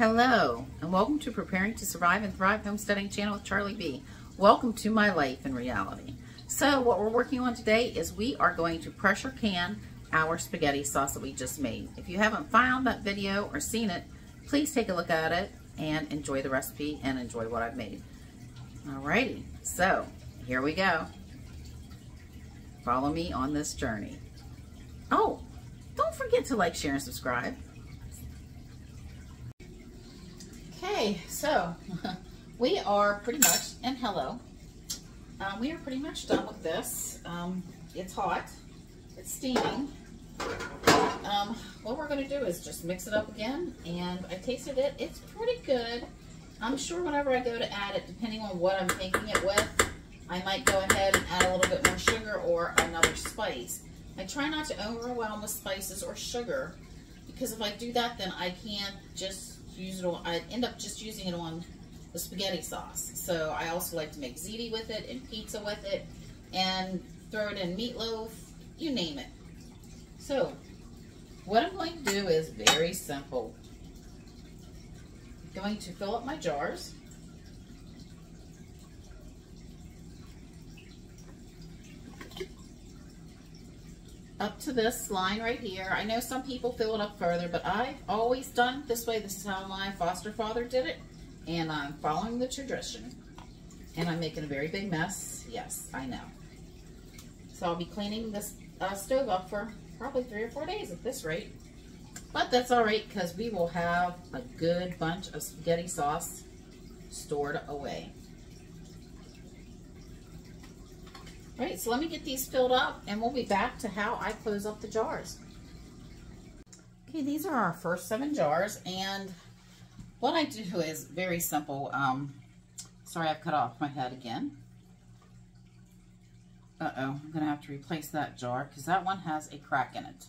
Hello, and welcome to Preparing to Survive and Thrive Homesteading channel with Charlie B. Welcome to my life in reality. So what we're working on today is we are going to pressure can our spaghetti sauce that we just made. If you haven't found that video or seen it, please take a look at it and enjoy the recipe and enjoy what I've made. Alrighty, so here we go. Follow me on this journey. Oh, don't forget to like, share, and subscribe. Okay, so we are pretty much, and hello, we are pretty much done with this. It's hot, it's steaming. What we're going to do is just mix it up again, and I tasted it. It's pretty good. I'm sure whenever I go to add it, depending on what I'm making it with, I might go ahead and add a little bit more sugar or another spice. I try not to overwhelm with spices or sugar, because if I do that, then I can't just use it on, I end up just using it on the spaghetti sauce. So I also like to make ziti with it and pizza with it and throw it in meatloaf, you name it. So what I'm going to do is very simple. I'm going to fill up my jars. Up to this line right here. I know some people fill it up further, but I've always done it this way. This is how my foster father did it, and I'm following the tradition. And I'm making a very big mess. Yes, I know. So I'll be cleaning this stove up for probably 3 or 4 days at this rate. But that's all right, because we will have a good bunch of spaghetti sauce stored away. All right, so let me get these filled up and we'll be back to how I close up the jars. Okay, these are our first 7 jars, and what I do is very simple. Sorry, I've cut off my head again. I'm gonna have to replace that jar because that one has a crack in it.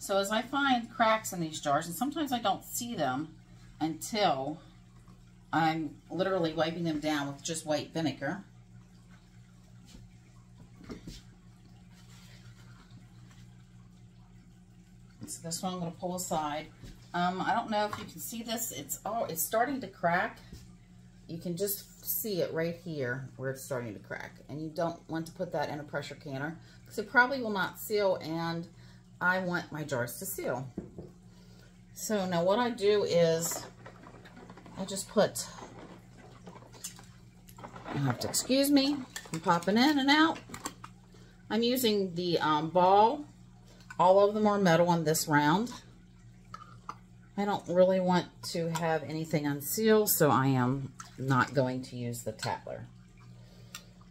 So as I find cracks in these jars, and sometimes I don't see them until I'm literally wiping them down with just white vinegar. So this one I'm going to pull aside. I don't know if you can see this. It's starting to crack. You can just see it right here where it's starting to crack. And you don't want to put that in a pressure canner because it probably will not seal, and I want my jars to seal. So now what I do is I just put, you have to excuse me, I'm popping in and out. I'm using the ball. All of them are metal on this round. I don't really want to have anything unsealed, so I am not going to use the Tatler.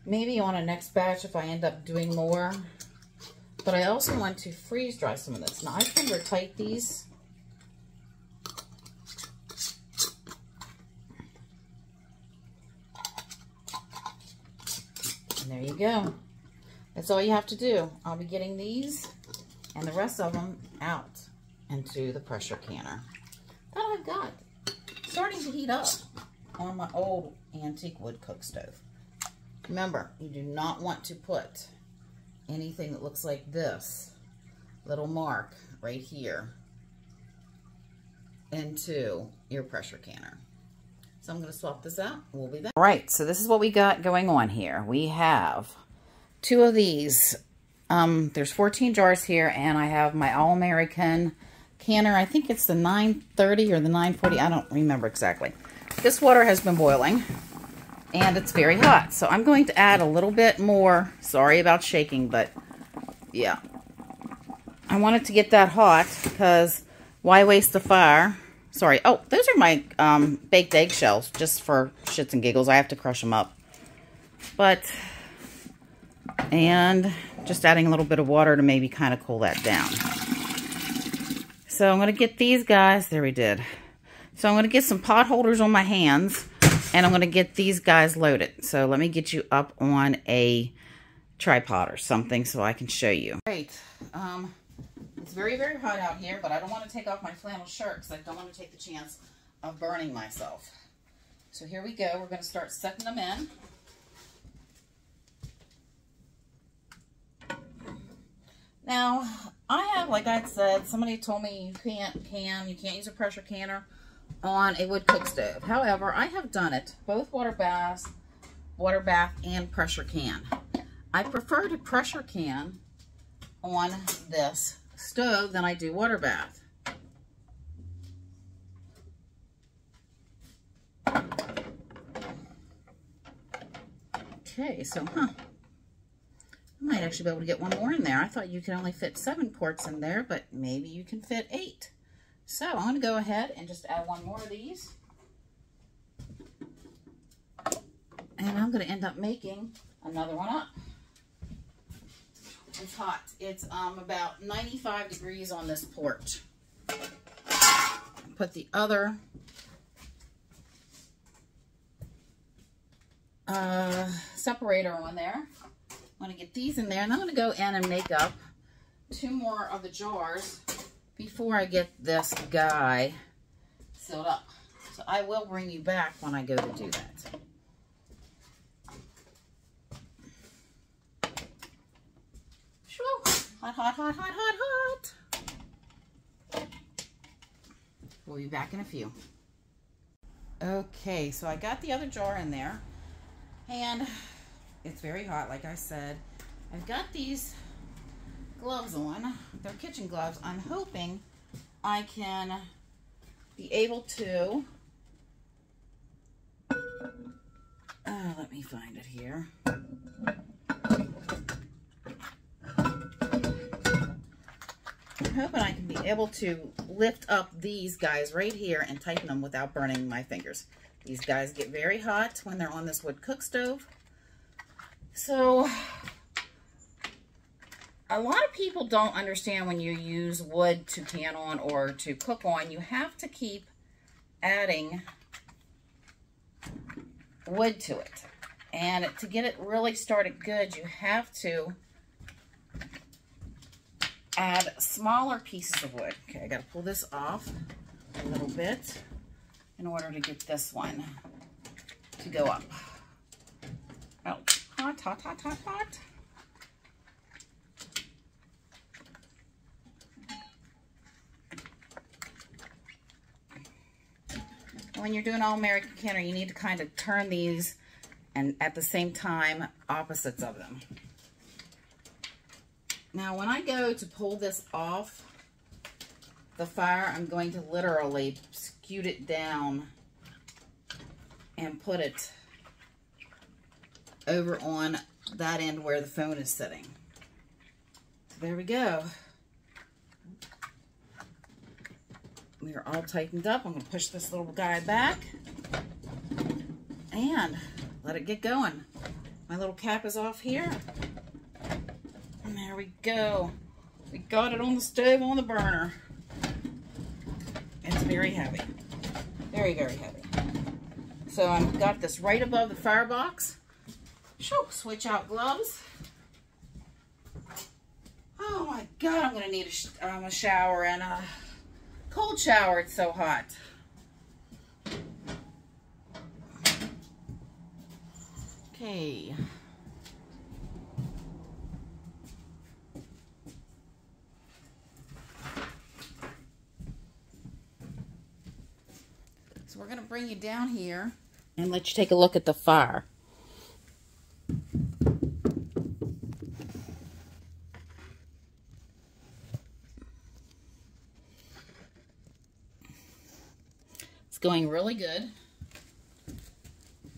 Maybe on a next batch if I end up doing more. But I also want to freeze dry some of this. Now I finger tight these. And there you go. That's all you have to do. I'll be getting these and the rest of them out into the pressure canner that I've got starting to heat up on my old antique wood cook stove. Remember, you do not want to put anything that looks like this little mark right here into your pressure canner. So I'm going to swap this out. We'll be back. All right, so this is what we got going on here. We have 2 of these. There's 14 jars here, and I have my All-American canner. I think it's the 930 or the 940. I don't remember exactly. This water has been boiling, and it's very hot. So I'm going to add a little bit more. Sorry about shaking, but yeah. I wanted to get that hot because why waste the fire? Sorry. Oh, those are my baked eggshells, just for shits and giggles. I have to crush them up. And just adding a little bit of water to maybe kind of cool that down. So I'm going to get these guys. There we did. So I'm going to get some pot holders on my hands, and I'm going to get these guys loaded. So let me get you up on a tripod or something so I can show you. Great. It's very, very hot out here, but I don't want to take off my flannel shirt because I don't want to take the chance of burning myself. So here we go. We're going to start setting them in. Now, I have, like I said, somebody told me you can't use a pressure canner on a wood cook stove. However, I have done it, both water bath and pressure can. I prefer to pressure can on this stove than I do water bath. Okay, so, I might actually be able to get one more in there. I thought you could only fit 7 quarts in there, but maybe you can fit 8. So I'm going to go ahead and just add one more of these. And I'm going to end up making another one up. It's hot. It's about 95 degrees on this porch. Put the other separator on there. I'm going to get these in there, and I'm going to go in and make up 2 more of the jars before I get this guy filled up. So I will bring you back when I go to do that. Hot, hot, hot, hot, hot, hot. We'll be back in a few. Okay, so I got the other jar in there, and it's very hot, like I said. I've got these gloves on. They're kitchen gloves. I'm hoping I can be able to, let me find it here. I'm hoping I can be able to lift up these guys right here and tighten them without burning my fingers. These guys get very hot when they're on this wood cook stove. So a lot of people don't understand when you use wood to pan on or to cook on, you have to keep adding wood to it. And to get it really started good, you have to add smaller pieces of wood. Okay, I got to pull this off a little bit in order to get this one to go up. Oh, hot, hot, hot, hot, hot. When you're doing all American canner, you need to kind of turn these and at the same time opposites of them. Now, when I go to pull this off the fire, I'm going to literally scoot it down and put it over on that end where the phone is sitting. So there we go. We are all tightened up. I'm going to push this little guy back and let it get going. My little cap is off here. And there we go. We got it on the stove on the burner. It's very heavy. Very, very heavy. So I've got this right above the firebox. Switch out gloves. Oh my God, I'm going to need a shower and a cold shower. It's so hot. Okay. So we're going to bring you down here and let you take a look at the fire. It's going really good.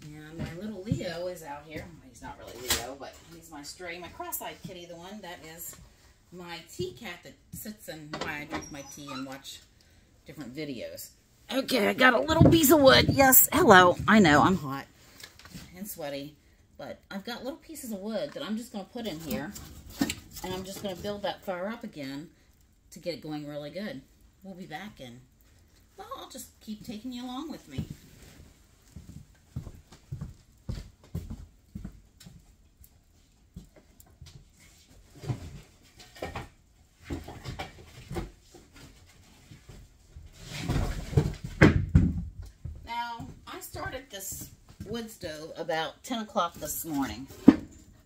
And my little Leo is out here. He's not really Leo, but he's my stray, my cross-eyed kitty, the one that is my tea cat that sits and while I drink my tea and watch different videos. Okay, I got a little piece of wood. Yes, hello. I know, I'm hot and sweaty, but I've got little pieces of wood that I'm just going to put in here, and I'm just going to build that fire up again to get it going really good. We'll be back in. Well, I'll just keep taking you along with me. This wood stove about 10 o'clock this morning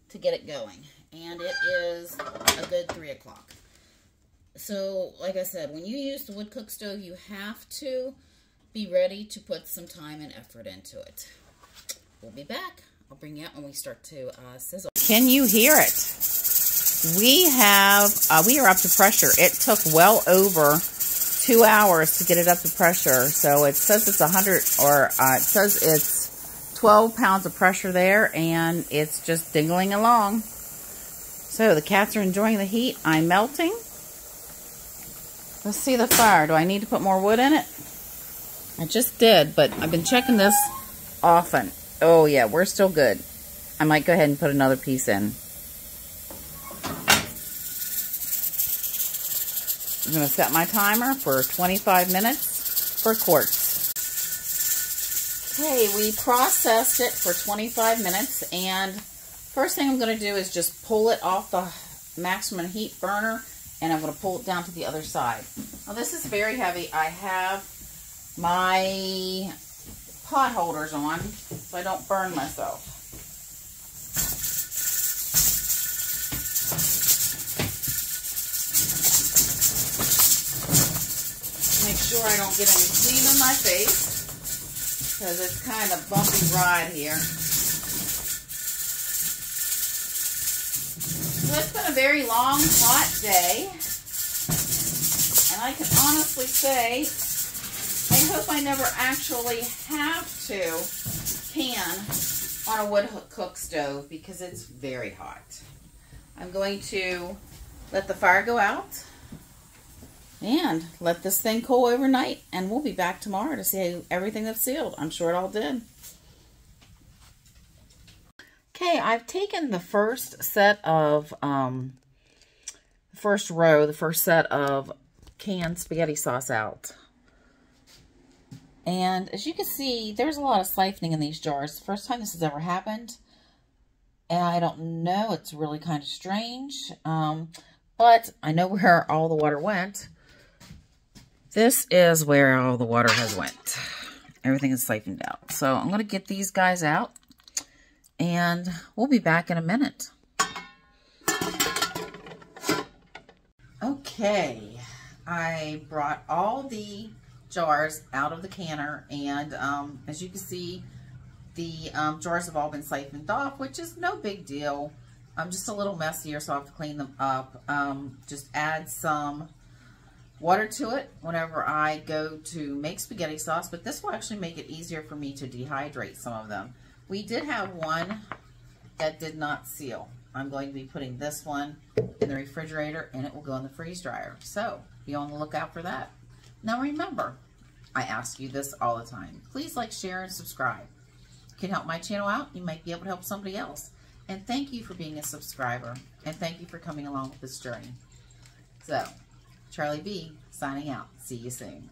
to get it going, and it is a good 3 o'clock. So like I said, when you use the wood cook stove, you have to be ready to put some time and effort into it. We'll be back. I'll bring you out when we start to sizzle. Can you hear it? We are up to pressure. It took well over 2 hours to get it up to pressure. So it says it's 100, or it says it's 12 pounds of pressure there, and it's just dingling along. So the cats are enjoying the heat. I'm melting. Let's see the fire. Do I need to put more wood in it? I just did, but I've been checking this often. Oh yeah, we're still good. I might go ahead and put another piece in. I'm going to set my timer for 25 minutes for quarts. Okay, we processed it for 25 minutes, and first thing I'm going to do is just pull it off the maximum heat burner, and I'm going to pull it down to the other side. Now this is very heavy. I have my pot holders on so I don't burn myself. Make sure I don't get any steam in my face because it's kind of bumpy ride here. So it's been a very long, hot day, and I can honestly say I hope I never actually have to pan on a wood cook stove because it's very hot. I'm going to let the fire go out and let this thing cool overnight, and we'll be back tomorrow to see everything that's sealed. I'm sure it all did. Okay, I've taken the first set of, the first set of canned spaghetti sauce out. And as you can see, there's a lot of siphoning in these jars. The first time this has ever happened. And I don't know, it's really kind of strange. But I know where all the water went. This is where all the water has went. Everything is siphoned out. So I'm going to get these guys out. And we'll be back in a minute. Okay. I brought all the jars out of the canner, and as you can see, the jars have all been siphoned off, which is no big deal. Just a little messier, so I have to clean them up. Just add some water to it whenever I go to make spaghetti sauce, but this will actually make it easier for me to dehydrate some of them. We did have one that did not seal. I'm going to be putting this one in the refrigerator, and it will go in the freeze dryer. So be on the lookout for that. Now remember, I ask you this all the time. Please like, share, and subscribe. You can help my channel out. You might be able to help somebody else. And thank you for being a subscriber. And thank you for coming along with this journey. So, Charlie B, signing out. See you soon.